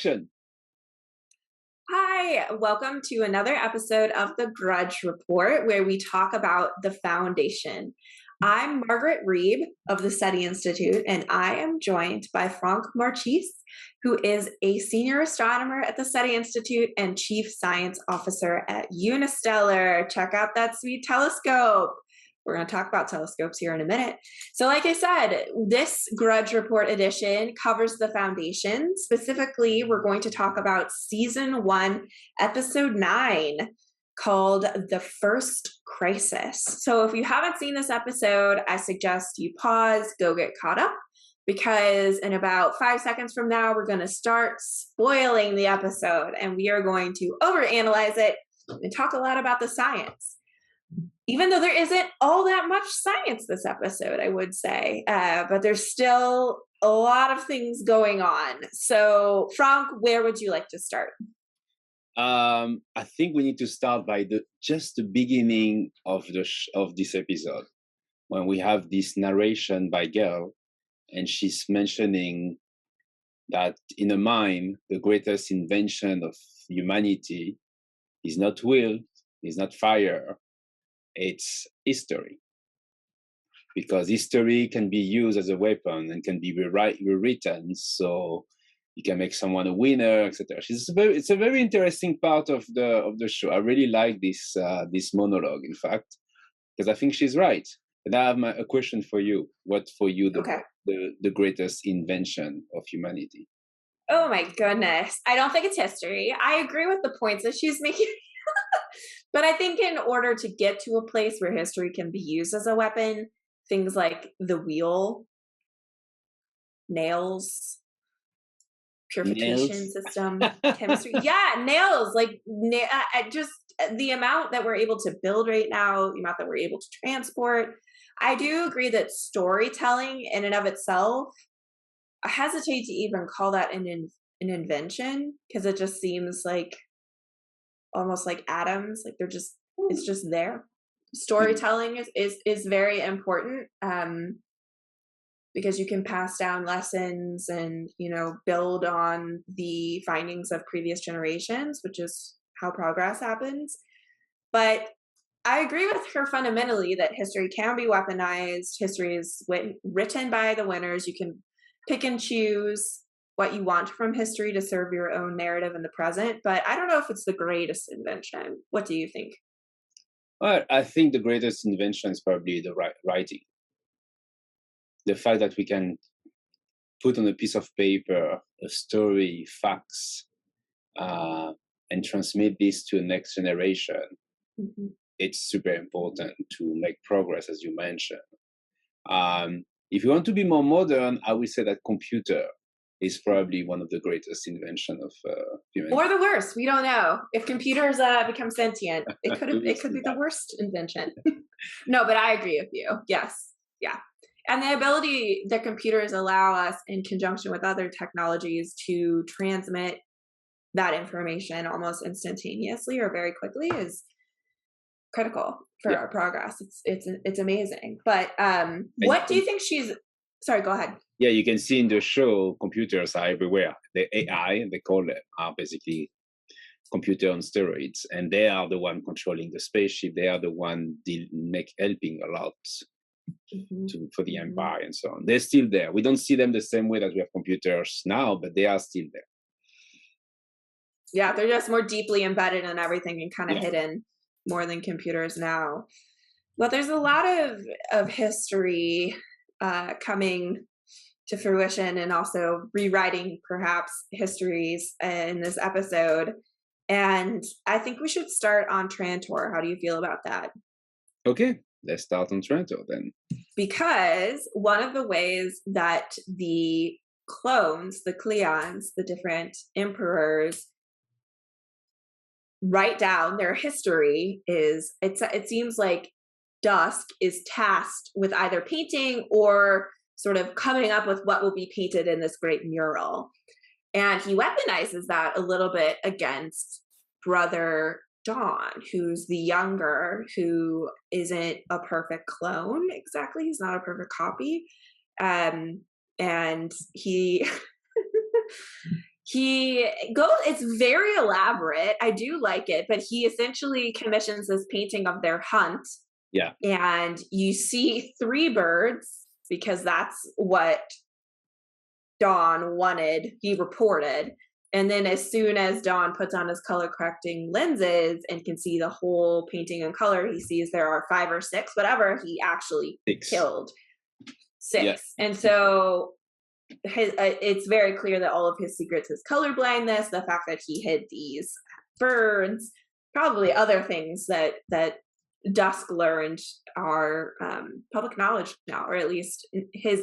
Transfection. Hi, welcome to another episode of the Grudge Report, where we talk about the Foundation. I'm Margaret Reeb of the SETI Institute, and I am joined by Franck Marchis, who is a senior astronomer at the SETI Institute and chief science officer at Unistellar. Check out that sweet telescope. We're going to talk about telescopes here in a minute. So like I said, this Grudge Report edition covers the Foundation. Specifically, we're going to talk about Season 1, Episode 9, called The First Crisis. So if you haven't seen this episode, I suggest you pause, go get caught up, because in about 5 seconds from now, we're going to start spoiling the episode, and we are going to overanalyze it and talk a lot about the science. Even though there isn't all that much science this episode, I would say, but there's still a lot of things going on. So, Franck, where would you like to start? I think we need to start by just the beginning of this episode, when we have this narration by Girl, and she's mentioning that in a mind, the greatest invention of humanity is not will, is not fire. It's history, because history can be used as a weapon and can be rewritten, so you can make someone a winner, etc. It's a very interesting part of the show. I really like this monologue, in fact, because I think she's right. And I have a question for you. What for you the greatest invention of humanity? Oh my goodness. I don't think it's history. I agree with the points that she's making. But I think in order to get to a place where history can be used as a weapon, things like the wheel, nails, purification system, chemistry. Yeah, nails. Like just the amount that we're able to build right now, the amount that we're able to transport. I do agree that storytelling in and of itself, I hesitate to even call that an invention, because it just seems like almost like atoms, like it's just there. Storytelling is very important, because you can pass down lessons and build on the findings of previous generations, which is how progress happens. But I agree with her fundamentally that history can be weaponized. History is written by the winners. You can pick and choose what you want from history to serve your own narrative in the present, but I don't know if it's the greatest invention. What do you think? Well, I think the greatest invention is probably the writing. The fact that we can put on a piece of paper a story, facts, and transmit this to the next generation. Mm-hmm. It's super important to make progress, as you mentioned. If you want to be more modern, I would say that computer is probably one of the greatest invention of humanity. Or the worst. We don't know. If computers become sentient, it could be the worst invention. No, but I agree with you. Yes. Yeah. And the ability that computers allow us in conjunction with other technologies to transmit that information almost instantaneously or very quickly is critical for our progress. It's amazing. But what do you think sorry, go ahead. Yeah, you can see in the show, computers are everywhere. The AI, they call it, are basically computer on steroids, and they are the one controlling the spaceship. They are the one helping a lot for the empire and so on. They're still there. We don't see them the same way that we have computers now, but they are still there. Yeah, they're just more deeply embedded in everything and kind of hidden more than computers now. But there's a lot of history coming to fruition, and also rewriting perhaps histories in this episode. And I think we should start on Trantor. How do you feel about that? Okay, let's start on Trantor then. Because one of the ways that the clones, the Cleons, the different emperors, write down their history is, it seems like Dusk is tasked with either painting or sort of coming up with what will be painted in this great mural. And he weaponizes that a little bit against Brother Dawn, who's the younger, who isn't a perfect clone exactly. He's not a perfect copy. And he it's very elaborate. I do like it, but he essentially commissions this painting of their hunt. Yeah. And you see 3 birds because that's what Don wanted, he reported. And then as soon as Don puts on his color correcting lenses and can see the whole painting in color, he sees there are 5 or 6, whatever, he actually 6. killed 6. Yeah. And so it's very clear that all of his secrets is colorblindness, the fact that he hid these birds, probably other things that Dusk learned are public knowledge now, or at least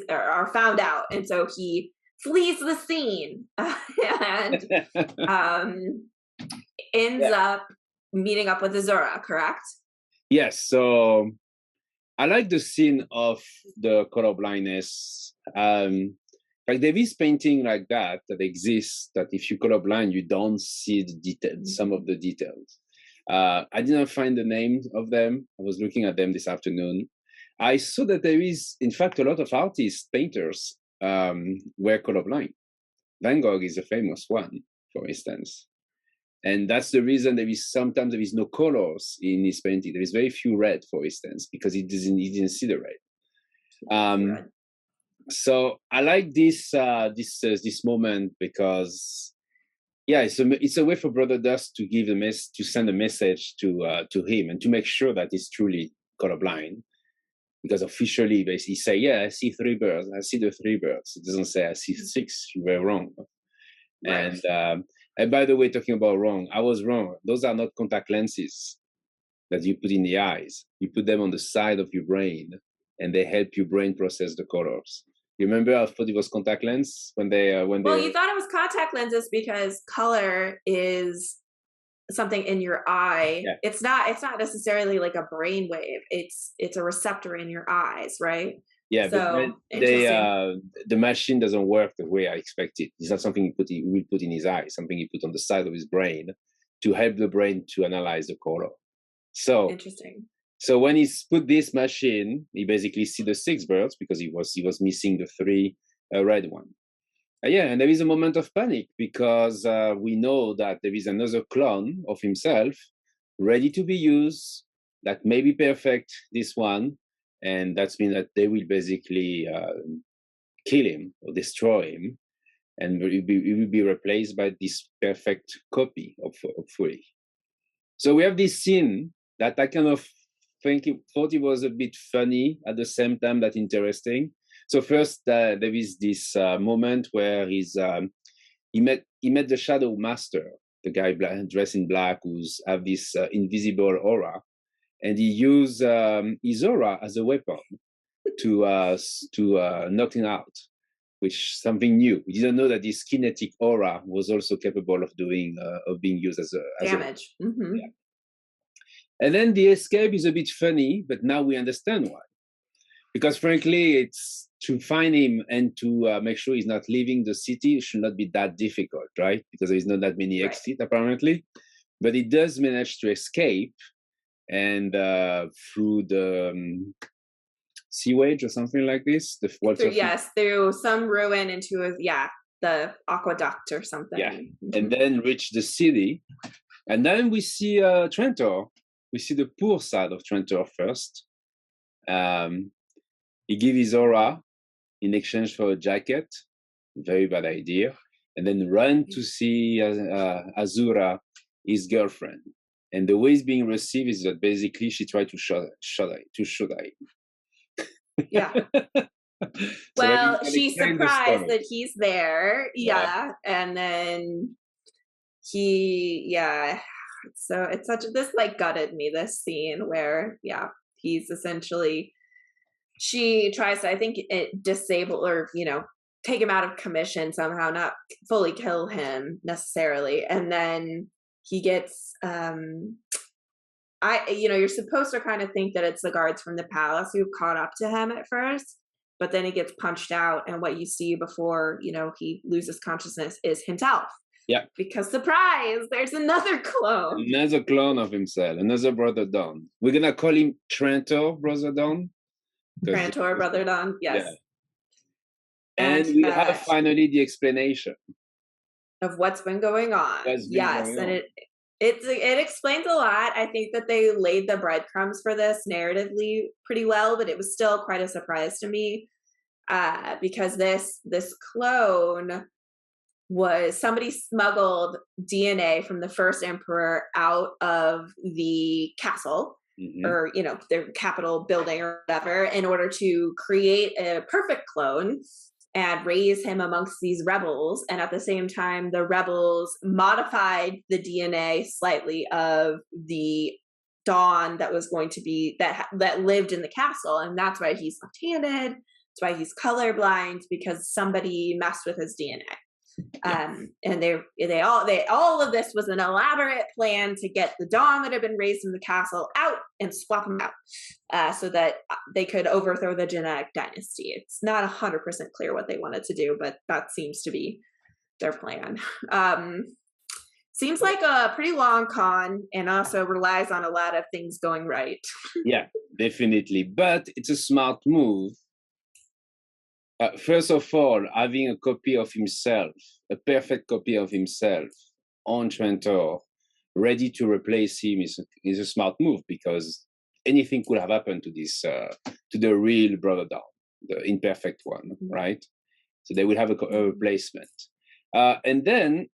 are found out. And so he flees the scene and ends up meeting up with Azura, correct? Yes. So I like the scene of the colorblindness. Like there is painting like that exists, that if you're colorblind, you don't see the details, some of the details. I didn't find the names of them. I was looking at them this afternoon. I saw that there is, in fact, a lot of artists, painters, were colorblind. Van Gogh is a famous one, for instance. And that's the reason sometimes there is no colors in his painting. There is very few red, for instance, because he didn't see the red. So I like this moment because, yeah, it's a way for Brother Dust to give to send a message to him and to make sure that he's truly colorblind. Because officially, basically, say, yeah, I see 3 birds. I see the 3 birds. It doesn't say I see 6. You were wrong. Right. And by the way, talking about wrong, I was wrong. Those are not contact lenses that you put in the eyes. You put them on the side of your brain, and they help your brain process the colors. You remember I thought it was contact lens when they you thought it was contact lenses because color is something in your eye. Yeah. It's not necessarily like a brain wave. It's a receptor in your eyes, right? Yeah, so, but the machine doesn't work the way I expected. It's not something he will put in his eye, something he put on the side of his brain to help the brain to analyze the color. So interesting. So when he's put this machine, he basically see the 6 birds because he was missing the 3 red one. Yeah, and there is a moment of panic because we know that there is another clone of himself ready to be used that may be perfect, this one, and that means that they will basically kill him or destroy him, and he will be replaced by this perfect copy of Fury. So we have this scene that I kind of thought it was a bit funny at the same time that interesting. So first, there is this moment where he met the Shadow Master, the guy dressed in black who's have this invisible aura, and he used his aura as a weapon to knock him out, which is something new. We didn't know that this kinetic aura was also capable of being used as damage. Mm-hmm. Yeah. And then the escape is a bit funny, but now we understand why. Because frankly, it's to find him and to make sure he's not leaving the city should not be that difficult, right? Because there's not that many exits, apparently. But he does manage to escape, and through the sewage or something like this. Through some ruin into the aqueduct or something. Yeah, and then reach the city. And then we see Trantor. We see the poor side of Trantor first. He gives his aura in exchange for a jacket. Very bad idea. And then run to see Azura, his girlfriend. And the way it's being received is that basically she tried to shoot him. Yeah. Well, she's surprised that he's there. Yeah. And then so it's this gutted me, this scene where he's essentially, she tries to, I think, disable or take him out of commission somehow, not fully kill him necessarily, and then he gets you're supposed to kind of think that it's the guards from the palace who've caught up to him at first, but then he gets punched out, and what you see before he loses consciousness is himself. Yeah. Because surprise, there's another clone. Another clone of himself, another Brother Dawn. We're gonna call him Trantor Brother Dawn. Trantor Brother Dawn, yes. Yeah. And we have finally the explanation. of what's been going on. What's been Yes, going and on? it explains a lot. I think that they laid the breadcrumbs for this narratively pretty well, but it was still quite a surprise to me because this clone was somebody smuggled DNA from the first emperor out of the castle or their capital building or whatever in order to create a perfect clone and raise him amongst these rebels. And at the same time, the rebels modified the DNA slightly of the Dawn that was going to be that lived in the castle, and that's why he's left-handed. That's why he's colorblind, because somebody messed with his DNA. And all of this was an elaborate plan to get the Dawn that had been raised in the castle out and swap them out so that they could overthrow the genetic dynasty. It's not 100% clear what they wanted to do, but that seems to be their plan. Seems like a pretty long con, and also relies on a lot of things going right. Yeah, definitely. But it's a smart move. First of all, having a copy of himself, a perfect copy of himself on Trantor, ready to replace him is a smart move, because anything could have happened to this, to the real Brother Dawn, the imperfect one, right? So they will have a replacement. And then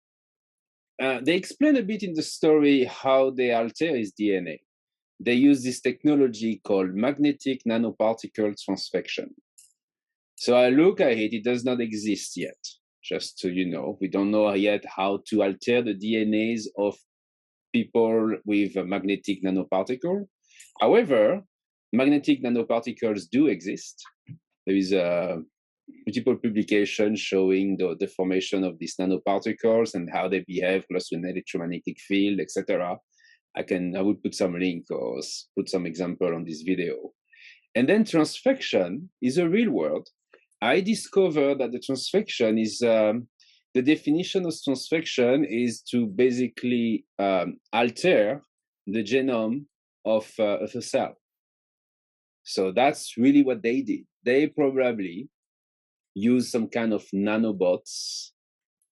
they explain a bit in the story how they alter his DNA. They use this technology called magnetic nanoparticle transfection. So I look at it, it does not exist yet. Just so you know, we don't know yet how to alter the DNAs of people with a magnetic nanoparticle. However, magnetic nanoparticles do exist. There is a multiple publications showing the formation of these nanoparticles and how they behave close to an electromagnetic field, etc. I will put some link or put some example on this video. And then transfection is a real word. I discovered that the transfection is, the definition of transfection is to basically alter the genome of a cell. So that's really what they did. They probably used some kind of nanobots,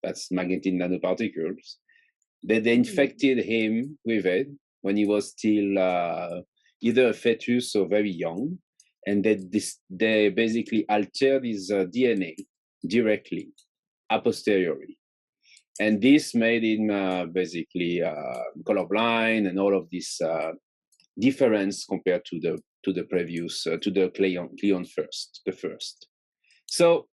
that's magnetic nanoparticles. They infected him with it when he was still either a fetus or very young. And they basically altered his DNA directly, a posteriori. And this made him basically colorblind and all of this difference compared to the previous, to the Cleon first. So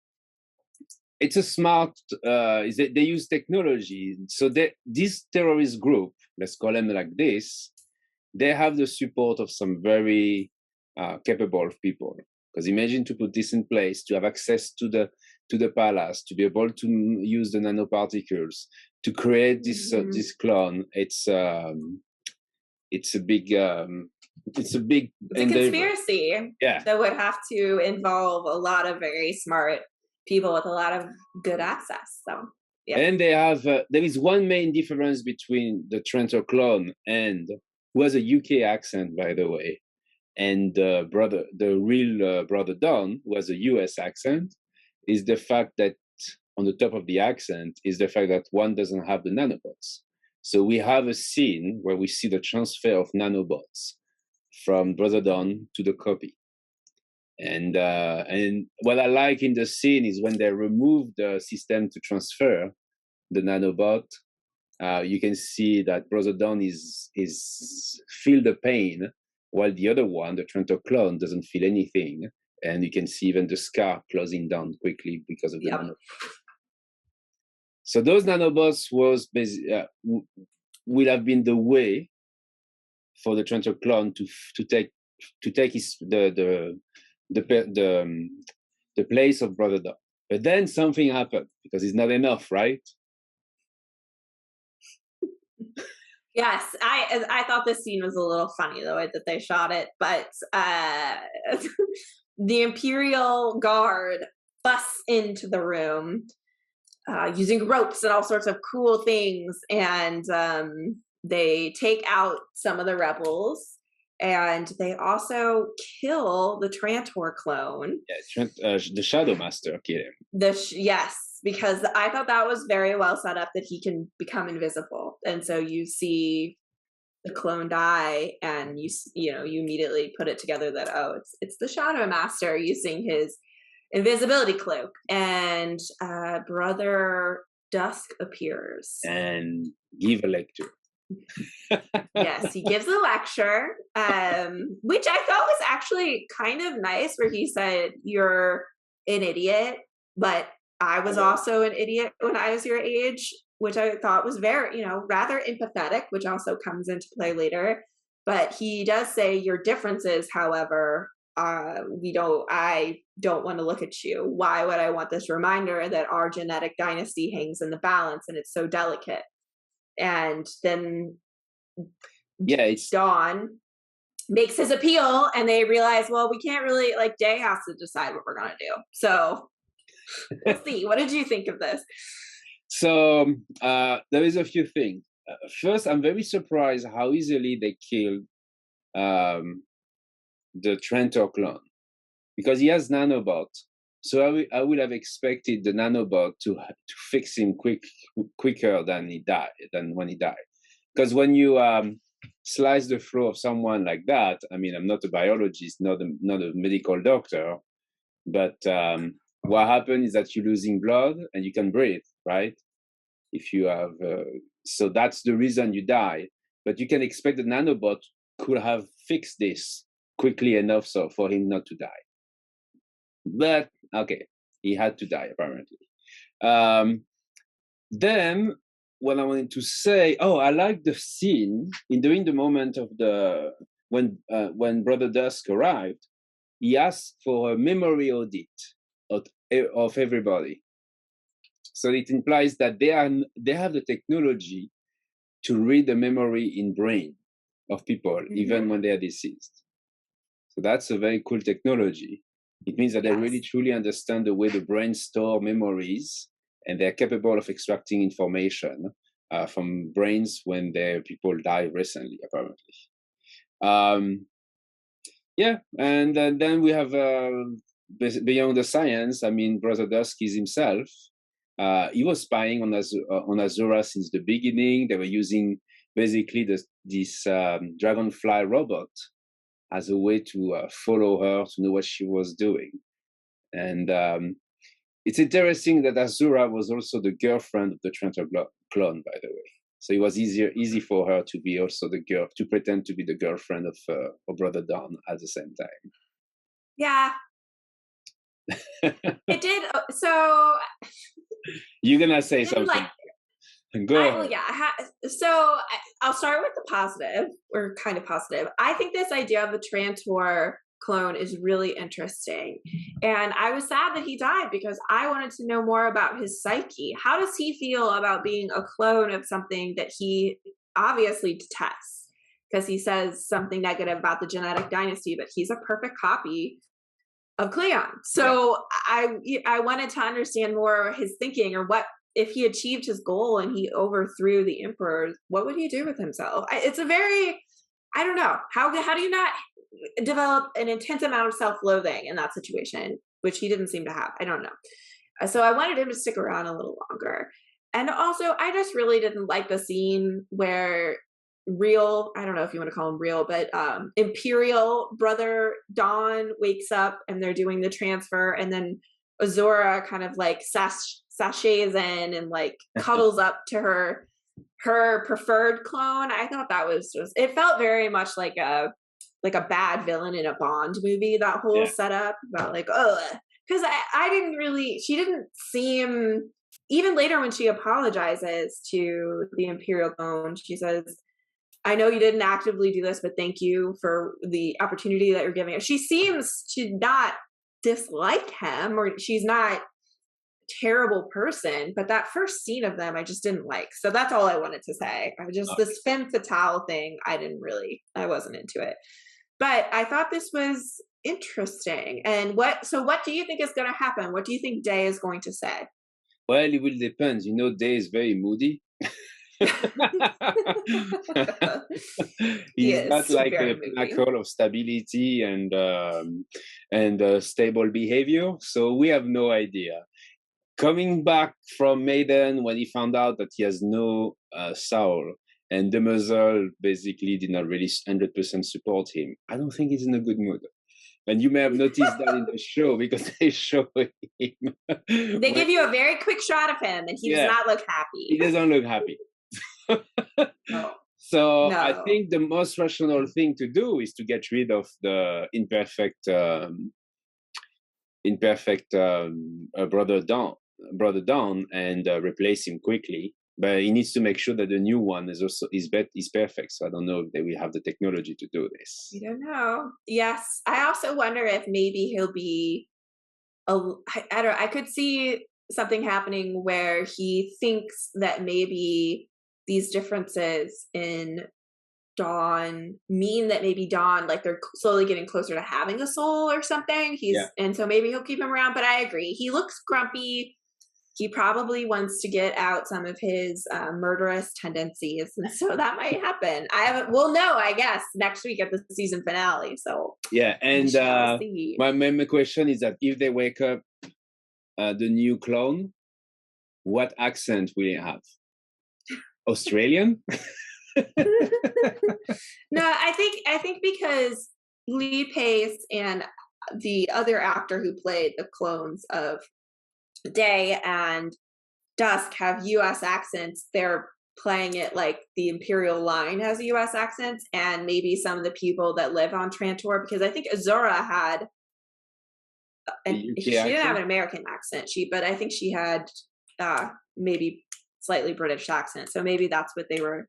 it's a smart, they use technology. So this terrorist group, let's call them like this, they have the support of some very capable of people. Because imagine to put this in place, to have access to the palace, to be able to use the nanoparticles, to create this this clone. It's a big conspiracy. Yeah, that would have to involve a lot of very smart people with a lot of good access. So yeah. And they have there is one main difference between the Trantor clone and who has a UK accent, by the way, and the real Brother Dawn, who has a US accent, is the fact that on the top of the accent is the fact that one doesn't have the nanobots. So we have a scene where we see the transfer of nanobots from Brother Dawn to the copy. And what I like in the scene is when they remove the system to transfer the nanobot, you can see that Brother Dawn is feel the pain, while the other one, the Trantor clone, doesn't feel anything. And you can see even the scar closing down quickly because of the nanobots. So those nanobots will have been the way for the Trantor clone to take the place of Brother Dawn. But then something happened, because it's not enough, right? Yes, I thought this scene was a little funny, the way that they shot it, but the Imperial Guard busts into the room using ropes and all sorts of cool things, and they take out some of the rebels, and they also kill the Trantor clone. Yeah, the Shadow Master killed him. Yes, because I thought that was very well set up that he can become invisible. And so you see the clone die, and you know, you immediately put it together that, oh, it's the Shadow Master using his invisibility cloak, and Brother Dusk appears and give a lecture. Yes, he gives a lecture, which I thought was actually kind of nice, where he said, "You're an idiot, but I was also an idiot when I was your age," which I thought was very, you know, rather empathetic, which also comes into play later. But he does say, "Your differences, however, I don't want to look at you. Why would I want this reminder that our genetic dynasty hangs in the balance and it's so delicate?" And then it's Dawn makes his appeal, and they realize, well, we can't really, like, Day has to decide what we're gonna do. So we'll see. What did you think of this? So there is a few things. First, I'm very surprised how easily they killed the Trantor clone, because he has nanobot. So I would have expected the nanobot to fix him quicker than when he died. Because when you slice the throat of someone like that, I mean, I'm not a biologist, not a medical doctor, but what happens is that you're losing blood and you can breathe, right? If you have, so that's the reason you die. But you can expect the nanobot could have fixed this quickly enough so for him not to die. But okay, he had to die apparently. Then what I wanted to say, I like the scene during the moment of when Brother Dusk arrived. He asked for a memory audit of everybody. So it implies that they have the technology to read the memory in brain of people, even when they are deceased. So that's a very cool technology. It means that they really truly understand the way the brain stores memories, and they're capable of extracting information from brains when their people die recently, apparently. And then we have beyond the science. I mean, Brother Dusk is himself. He was spying on Azura since the beginning. They were using basically this dragonfly robot as a way to follow her, to know what she was doing. And it's interesting that Azura was also the girlfriend of the Trantor clone, by the way. So it was easy for her to be also to pretend to be the girlfriend of Brother Dawn at the same time. Yeah. It did. So you're gonna say something. Go ahead. So I'll start with the positive, or kind of positive. I think this idea of the Trantor clone is really interesting. And I was sad that he died, because I wanted to know more about his psyche. How does he feel about being a clone of something that he obviously detests? Because he says something negative about the genetic dynasty, but he's a perfect copy of Cleon. So I wanted to understand more his thinking, or what, if he achieved his goal and he overthrew the emperor, what would he do with himself? It's a very, I don't know, how do you not develop an intense amount of self-loathing in that situation, which he didn't seem to have? I don't know. So I wanted him to stick around a little longer. And also, I just really didn't like the scene where I don't know if you want to call him real, but Imperial Brother Dawn wakes up and they're doing the transfer, and then Azura kind of like sachets in and like cuddles up to her preferred clone. I thought that was it felt very much like a bad villain in a Bond movie, that whole setup about like, because I didn't really, she didn't seem, even later when she apologizes to the Imperial clone, she says, "I know you didn't actively do this, but thank you for the opportunity that you're giving us." She seems to not dislike him, or she's not a terrible person, but that first scene of them I just didn't like. So that's all I wanted to say. This femme fatale thing, I wasn't into it. But I thought this was interesting. And what do you think is going to happen? What do you think Day is going to say? Well, it will depend. Day is very moody. He's not like a pinnacle of stability and stable behavior, so we have no idea. coming back from Maiden when he found out that he has no soul, and the muzzle basically did not really 100% support him, I don't think he's in a good mood. And you may have noticed that in the show because they show him. They give you a very quick shot of him, and he does not look happy. He doesn't look happy. No. So no. I think the most rational thing to do is to get rid of the imperfect brother Don, and replace him quickly. But he needs to make sure that the new one is perfect. So I don't know if they will have the technology to do this. We don't know. Yes, I also wonder if maybe he'll be. I don't know. I could see something happening where he thinks that maybe these differences in Dawn mean that maybe Dawn, like, they're slowly getting closer to having a soul or something. And so maybe he'll keep him around. But I agree, he looks grumpy. He probably wants to get out some of his murderous tendencies, and so that might happen. We'll know, I guess, next week at the season finale. So yeah, and my question is that if they wake up the new clone, what accent will he have? Australian? No, I think because Lee Pace and the other actor who played the clones of Day and Dusk have U.S. accents. They're playing it like the Imperial line has U.S. accents, and maybe some of the people that live on Trantor, because I think Azura had, and she didn't have an American accent, but I think she had maybe slightly British accent. So maybe that's what they were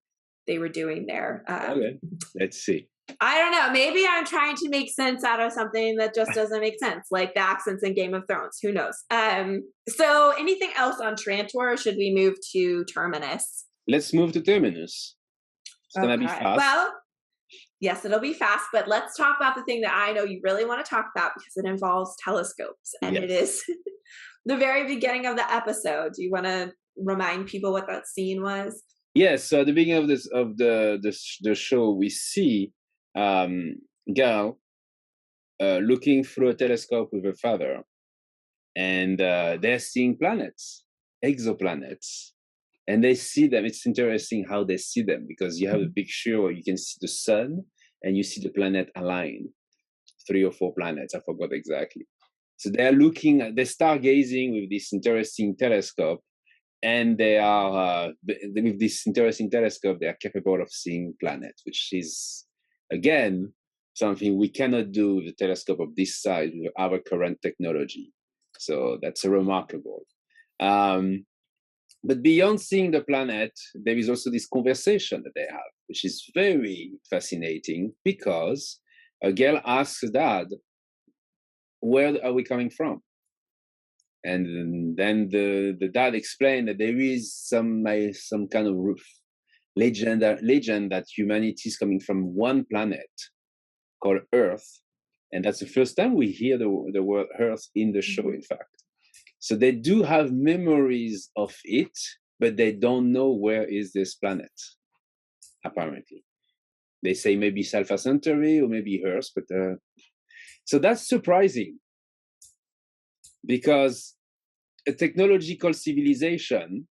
doing there. Okay, let's see. I don't know. Maybe I'm trying to make sense out of something that just doesn't make sense, like the accents in Game of Thrones. Who knows? So anything else on Trantor, or should we move to Terminus? Let's move to Terminus. It's going to be fast. Well, yes, it'll be fast, but let's talk about the thing that I know you really want to talk about because it involves telescopes, and it is the very beginning of the episode. Do you want to remind people what that scene was? Yes. So at the beginning of the show, we see girl looking through a telescope with her father, and they're seeing planets, exoplanets, and they see them. It's interesting how they see them, because you have a picture where you can see the sun and you see the planet aligned, 3 or 4 planets, I forgot exactly. So they're stargazing with this interesting telescope, and they are with this interesting telescope, they are capable of seeing planets, which is, again, something we cannot do with a telescope of this size with our current technology. So that's remarkable. But beyond seeing the planet, there is also this conversation that they have, which is very fascinating, because a girl asks dad, where are we coming from? And then the dad explained that there is some kind of legend that humanity is coming from one planet called Earth, and that's the first time we hear the word Earth in the show, in fact. So they do have memories of it, but they don't know where is this planet, apparently. They say maybe Alpha Centauri or maybe Earth, but so that's surprising, because a technological civilization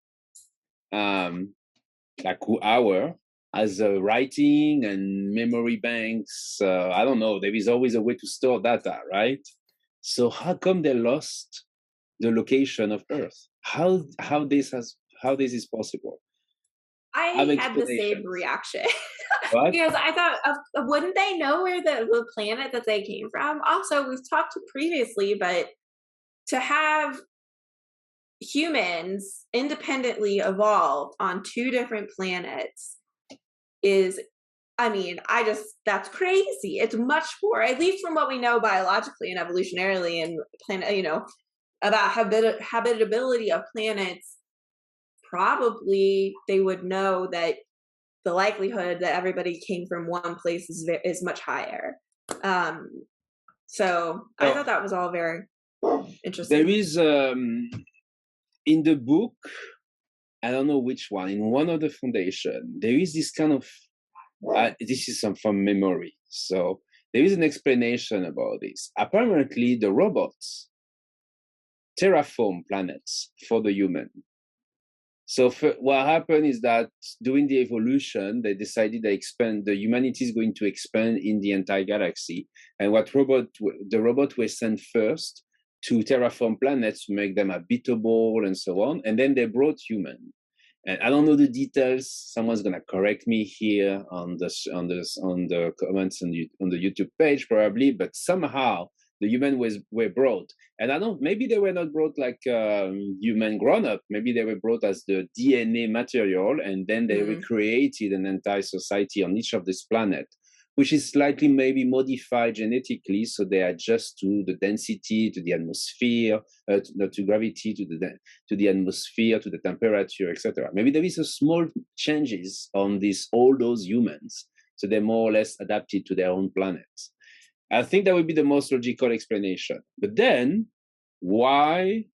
like our, as writing and memory banks, I don't know, there is always a way to store data, right? So how come they lost the location of Earth? How this is possible? I had the same reaction. Because I thought, wouldn't they know where the planet that they came from? Also, we've talked previously, but to have humans independently evolved on 2 different planets is, I mean, that's crazy. It's much more, at least from what we know biologically and evolutionarily and planet, about habitability of planets. Probably they would know that the likelihood that everybody came from one place is much higher. So I thought that was all very interesting. There is in the book, I don't know which one, in one of the foundation, there is this kind of this is from memory. So there is an explanation about this. Apparently, the robots terraform planets for the human. So what happened is that during the evolution, they decided the humanity is going to expand in the entire galaxy. And the robot was sent first to terraform planets to make them habitable and so on. And then they brought human. And I don't know the details. Someone's gonna correct me here on the comments on the YouTube page probably. But somehow the human were brought, and I don't. Maybe they were not brought like human grown up. Maybe they were brought as the DNA material, and then they recreated an entire society on each of this planet, which is slightly maybe modified genetically, so they adjust to the density, to the atmosphere, to gravity, to the atmosphere, to the temperature, etc. Maybe there is a small changes on all those humans, so they're more or less adapted to their own planets. I think that would be the most logical explanation. But then, why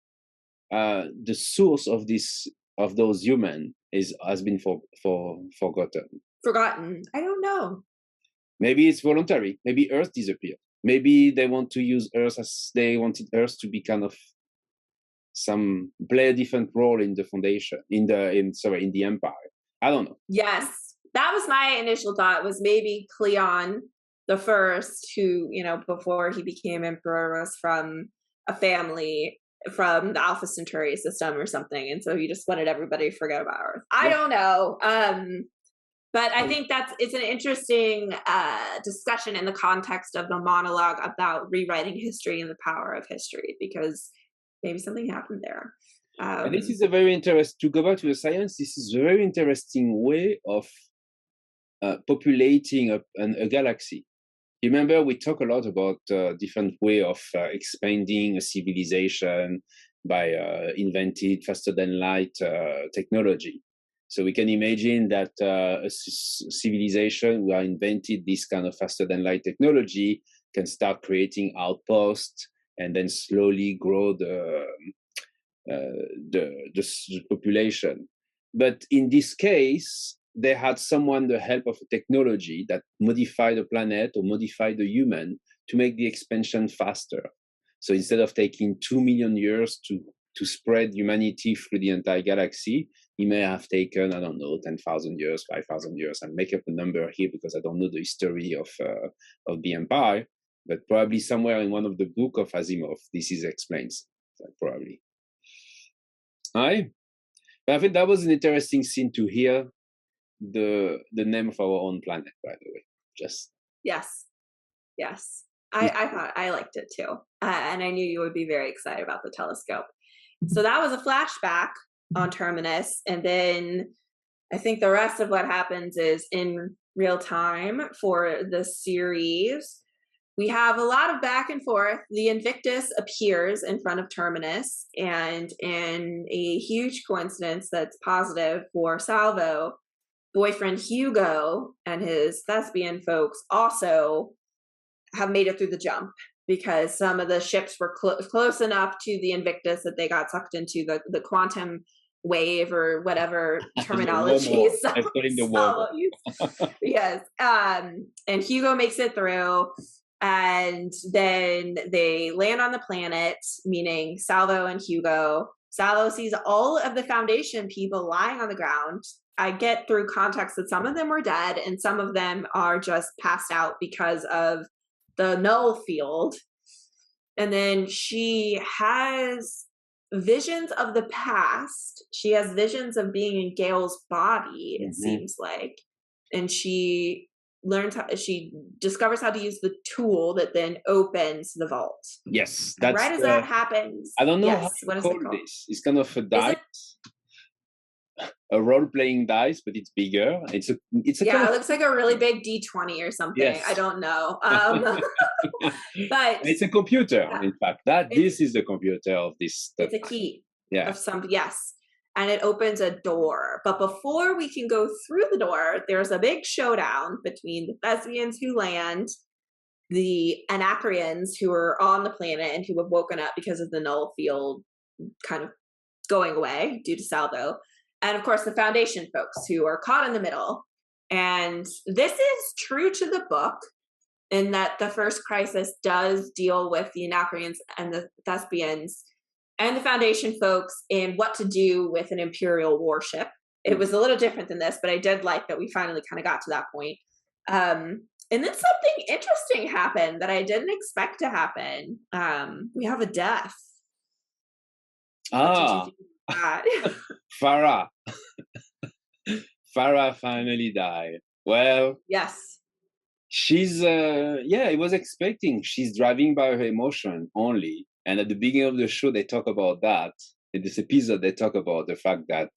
the source of those humans has been forgotten? Forgotten. I don't know. Maybe it's voluntary. Maybe Earth disappeared. Maybe they want to use Earth as they wanted Earth to be kind of play a different role in the foundation, in the empire. I don't know. Yes, that was my initial thought. Was maybe Cleon the First, who before he became emperor, was from a family from the Alpha Centauri system or something, and so he just wanted everybody to forget about Earth. I don't know. But I think it's an interesting discussion in the context of the monologue about rewriting history and the power of history, because maybe something happened there. And this is a very interesting, to go back to the science, this is a very interesting way of populating a galaxy. You remember we talk a lot about different way of expanding a civilization by invented faster than light technology. So we can imagine that a civilization who invented this kind of faster than light technology can start creating outposts and then slowly grow the population. But in this case, they had the help of a technology that modified the planet or modified the human to make the expansion faster. So instead of taking 2 million years to spread humanity through the entire galaxy, he may have taken, 10,000 years, 5,000 years. I'll make up a number here because I don't know the history of the empire, but probably somewhere in one of the book of Asimov, this is explained, probably. But I think that was an interesting scene to hear the name of our own planet, by the way. Just yes. I thought I liked it too, and I knew you would be very excited about the telescope. So that was a flashback on Terminus, and then I think the rest of what happens is in real time for the series. We have a lot of back and forth. The Invictus appears in front of Terminus, and in a huge coincidence that's positive for Salvo, boyfriend Hugo and his thespian folks also have made it through the jump, because some of the ships were close enough to the Invictus that they got sucked into the quantum wave or whatever terminology. Yes. And Hugo makes it through, and then they land on the planet, meaning Salvo and Hugo. Salvo sees all of the Foundation people lying on the ground. I get through context that some of them were dead and some of them are just passed out because of the null field. And then she has visions of the past. She has visions of being in Gail's body, it seems like. And she discovers how to use the tool that then opens the vault. Yes. That's right as that happens. I don't know how to call this. It's kind of a dice. A role-playing dice, but it's bigger. It looks like a really big D20 or something. Yes. I don't know. But it's a computer, in fact. This is the computer of this. It's a key of some, yes. And it opens a door. But before we can go through the door, there's a big showdown between the thespians who land, the Anacreans who are on the planet and who have woken up because of the null field kind of going away due to Salvo. And of course, the Foundation folks who are caught in the middle. And this is true to the book in that the first crisis does deal with the Anacreans and the Thespians and the Foundation folks in what to do with an Imperial warship. It was a little different than this, but I did like that we finally kind of got to that point. And then something interesting happened that I didn't expect to happen. We have a death. Ah, Farah. Farah finally died. Well, yes. She's I was expecting she's driving by her emotion only. And at the beginning of the show, they talk about that. In this episode, they talk about the fact that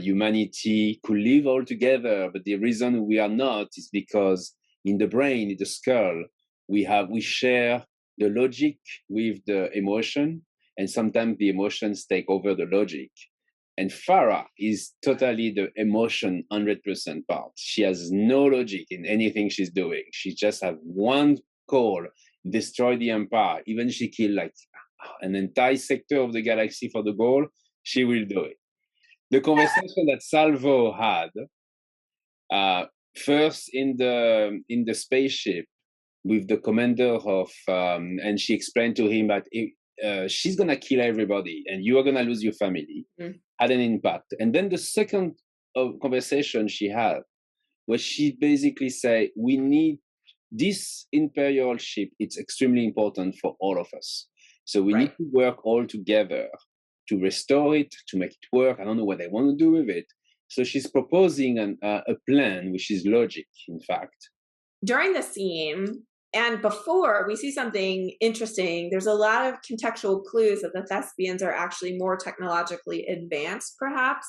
humanity could live all together, but the reason we are not is because in the brain, in the skull, we share the logic with the emotion, and sometimes the emotions take over the logic. And Farah is totally the emotion 100% part. She has no logic in anything she's doing. She just has one call, destroy the empire. Even she kill like an entire sector of the galaxy for the goal, she will do it. The conversation that Salvo had first in the spaceship with the commander of, and she explained to him that she's gonna kill everybody and you are gonna lose your family. Had an impact. And then the second conversation she had, where she basically said, we need this imperial ship. It's extremely important for all of us. So we need to work all together to restore it, to make it work. I don't know what they want to do with it. So she's proposing a plan, which is logic, in fact. During the scene, and before, we see something interesting. There's a lot of contextual clues that the thespians are actually more technologically advanced, perhaps,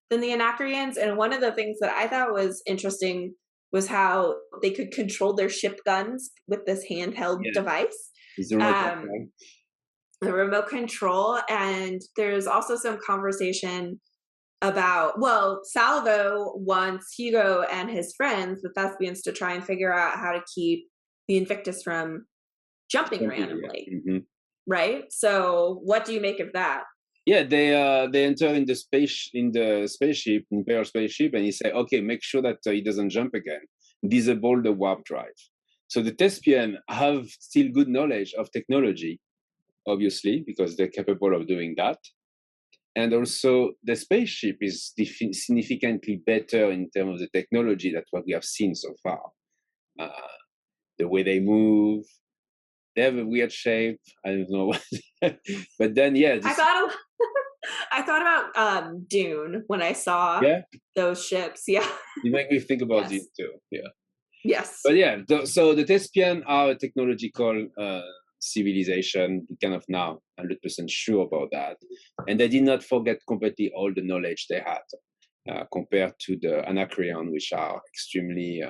than the Anacreons. And one of the things that I thought was interesting was how they could control their ship guns with this handheld device. The remote control. And there's also some conversation about, well, Salvo wants Hugo and his friends, the thespians, to try and figure out how to keep the Invictus from jumping randomly, right? So, what do you make of that? Yeah, they enter in the spaceship, Imperial spaceship, and he say, okay, make sure that he doesn't jump again. Disable the warp drive. So the thespians have still good knowledge of technology, obviously, because they're capable of doing that. And also, the spaceship is significantly better in terms of the technology than what we have seen so far. The way they move, they have a weird shape. I don't know what, but then I thought about Dune when I saw those ships. Yeah, you make me think about Dune too. Yeah. Yes. But yeah, so the Thespians are a technological civilization. We kind of now 100% sure about that, and they did not forget completely all the knowledge they had compared to the Anacreon, which are extremely.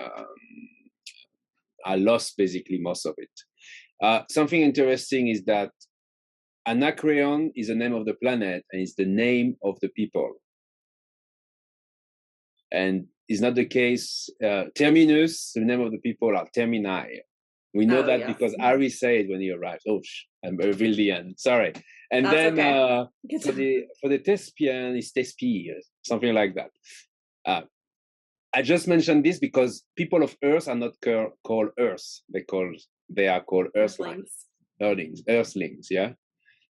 I lost basically most of it. Something interesting is that Anacreon is the name of the planet and it's the name of the people. And it's not the case. Terminus, the name of the people are Termini. We know that because Harry said when he arrived. Oh, I revealed the end. Sorry. And that's then for the Thespian, it's Thespia, something like that. I just mentioned this because people of Earth are not called Earth. They are called Earthlings, yeah.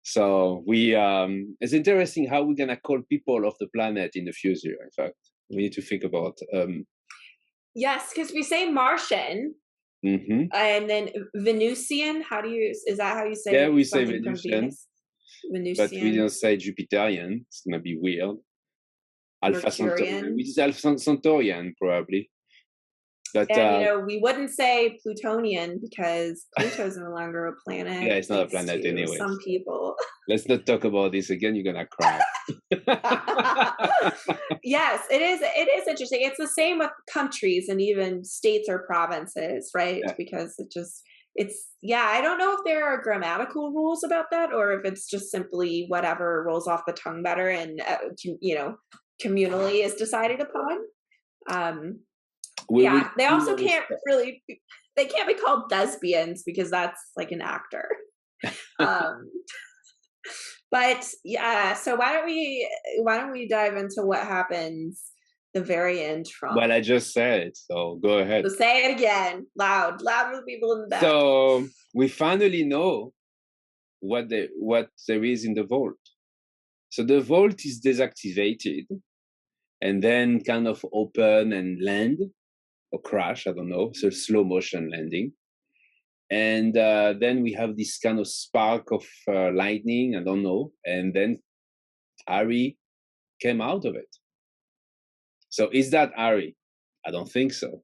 So it's interesting how we're gonna call people of the planet in the future. In fact, we need to think about. Yes, because we say Martian, and then Venusian. Is that how you say? Yeah, we say Venusian, but we don't say Jupiterian. It's gonna be weird. Alpha Centaurian, which is Alpha Centaurian probably. But we wouldn't say Plutonian because Pluto's no longer a planet. Yeah, it's not a planet anyway. Some people. Let's not talk about this again. You're gonna cry. Yes, it is. It is interesting. It's the same with countries and even states or provinces, right? Yeah. Because I don't know if there are grammatical rules about that or if it's just simply whatever rolls off the tongue better and communally is decided upon. They also can't really. They can't be called thespians because that's like an actor. But yeah, so why don't we dive into what happens the very end from? Well, I just said it, so go ahead. So say it again, loud for the people in the back. So we finally know what there is in the vault. So the vault is deactivated and then kind of open and land or crash, I don't know, so slow motion landing. And then we have this kind of spark of lightning, I don't know, and then Harry came out of it. So is that Harry? I don't think so.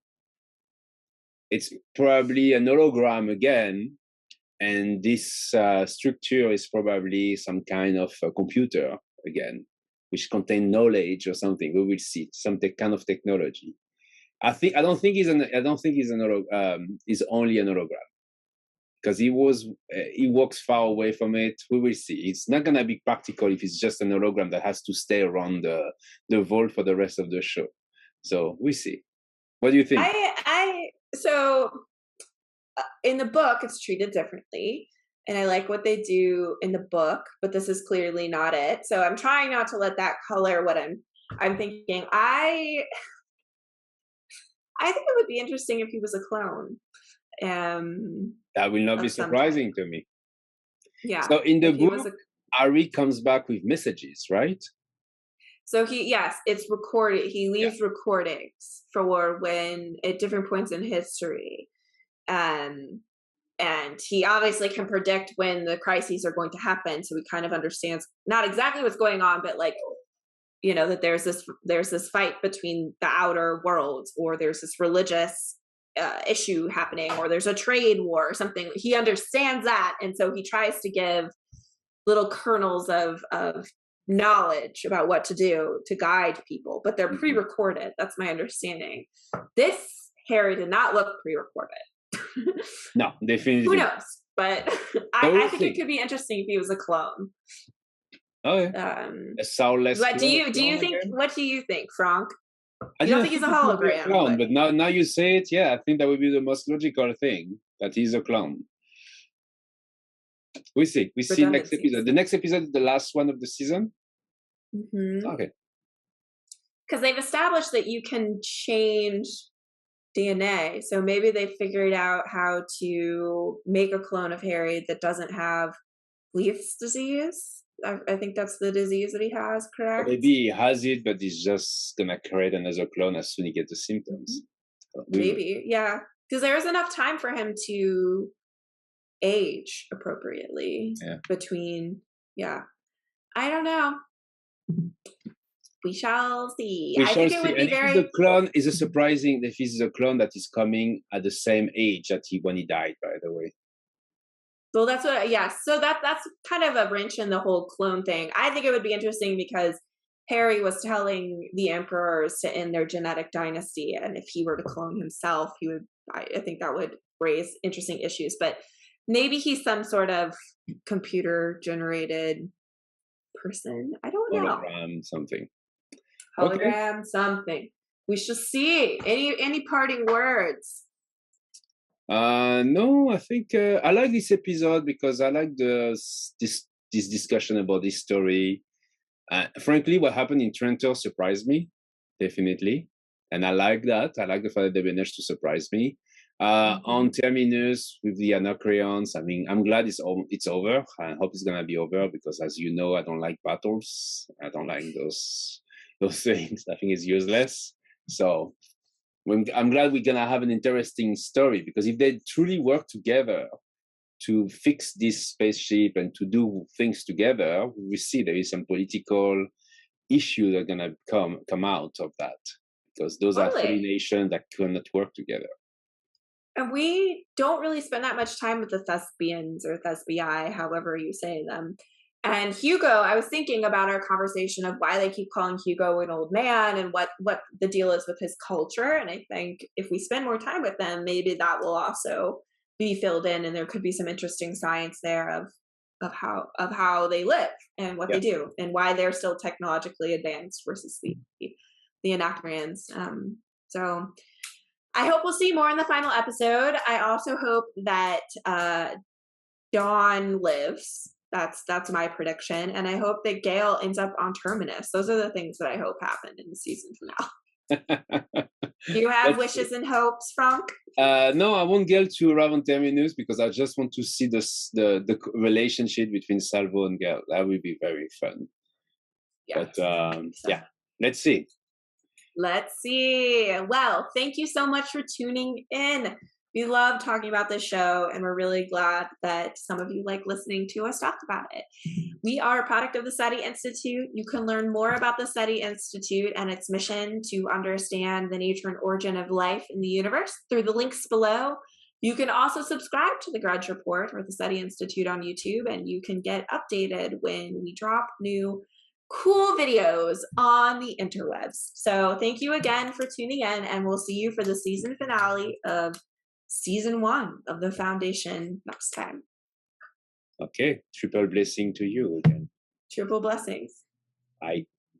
It's probably an hologram again, and this structure is probably some kind of a computer again, which contain knowledge or something. We will see some kind of technology. I don't think he's he's only an hologram, because he walks far away from it. We will see. It's not gonna be practical if it's just an hologram that has to stay around the vault for the rest of the show. So we see. What do you think? So in the book, it's treated differently, and I like what they do in the book, but this is clearly not it. So I'm trying not to let that color what I'm thinking. I think it would be interesting if he was a clone. That will not be surprising to me. Yeah. So in the book, Harry comes back with messages, right? So it's recorded. He leaves recordings for when at different points in history. And he obviously can predict when the crises are going to happen. So he kind of understands not exactly what's going on, but like, you know, that there's this fight between the outer worlds, or there's this religious issue happening, or there's a trade war or something. He understands that. And so he tries to give little kernels of knowledge about what to do to guide people, but they're pre-recorded. That's my understanding. This Harry did not look pre-recorded. No, definitely. Who knows? But I think it could be interesting if he was a clone. Oh yeah. A soulless. What do you think? Again? What do you think, Franck? You don't think he's a hologram? Clone, but now you say it, yeah, I think that would be the most logical thing, that he's a clone. We see next episode. The next episode is the last one of the season. Mm-hmm. Okay. Because they've established that you can change DNA, so maybe they figured out how to make a clone of Harry that doesn't have Leaf's disease. I think that's the disease that he has, correct? Maybe he has it, but he's just gonna create another clone as soon as he gets the symptoms. Maybe, yeah. Because there's enough time for him to age appropriately between, I don't know. We shall see. I think it would be very. The clone is surprising if he's a clone that is coming at the same age that when he died, by the way. Well, that's what, so that's kind of a wrench in the whole clone thing. I think it would be interesting because Harry was telling the emperors to end their genetic dynasty, and if he were to clone himself, I think that would raise interesting issues. But maybe he's some sort of computer-generated person. I don't know. Hologram, something. Hologram, something. We shall see. Any parting words? No, I think I like this episode because I like this discussion about this story. Frankly, what happened in Trento surprised me, definitely, and I like that. I like the fact that they managed to surprise me. On Terminus with the Anacreons, I mean, I'm glad it's over. I hope it's gonna be over because, as you know, I don't like battles. I don't like those things. I think it's useless. So I'm glad we're gonna have an interesting story, because if they truly work together to fix this spaceship and to do things together, we see there is some political issues that are gonna come out of that, because those are three nations that cannot work together. And we don't really spend that much time with the thespians or thespiae, however you say them. And Hugo, I was thinking about our conversation of why they keep calling Hugo an old man and what the deal is with his culture. And I think if we spend more time with them, maybe that will also be filled in, and there could be some interesting science there of how they live and what they do and why they're still technologically advanced versus the Anacreons. So I hope we'll see more in the final episode. I also hope that Dawn lives. That's my prediction. And I hope that Gale ends up on Terminus. Those are the things that I hope happen in the season finale. Do you have Let's see. wishes and hopes, Franck? No, I won't get to Raven Terminus because I just want to see the relationship between Salvo and Gel. That would be very fun. Yeah. But yeah, let's see. Let's see. Well, thank you so much for tuning in. We love talking about this show, and we're really glad that some of you like listening to us talk about it. We are a product of the SETI Institute. You can learn more about the SETI Institute and its mission to understand the nature and origin of life in the universe through the links below. You can also subscribe to the Grudge Report or the SETI Institute on YouTube, and you can get updated when we drop new cool videos on the interwebs. So thank you again for tuning in, and we'll see you for the season finale of season 1 of the Foundation next time. Okay, triple blessing to you again. Triple blessings. Bye.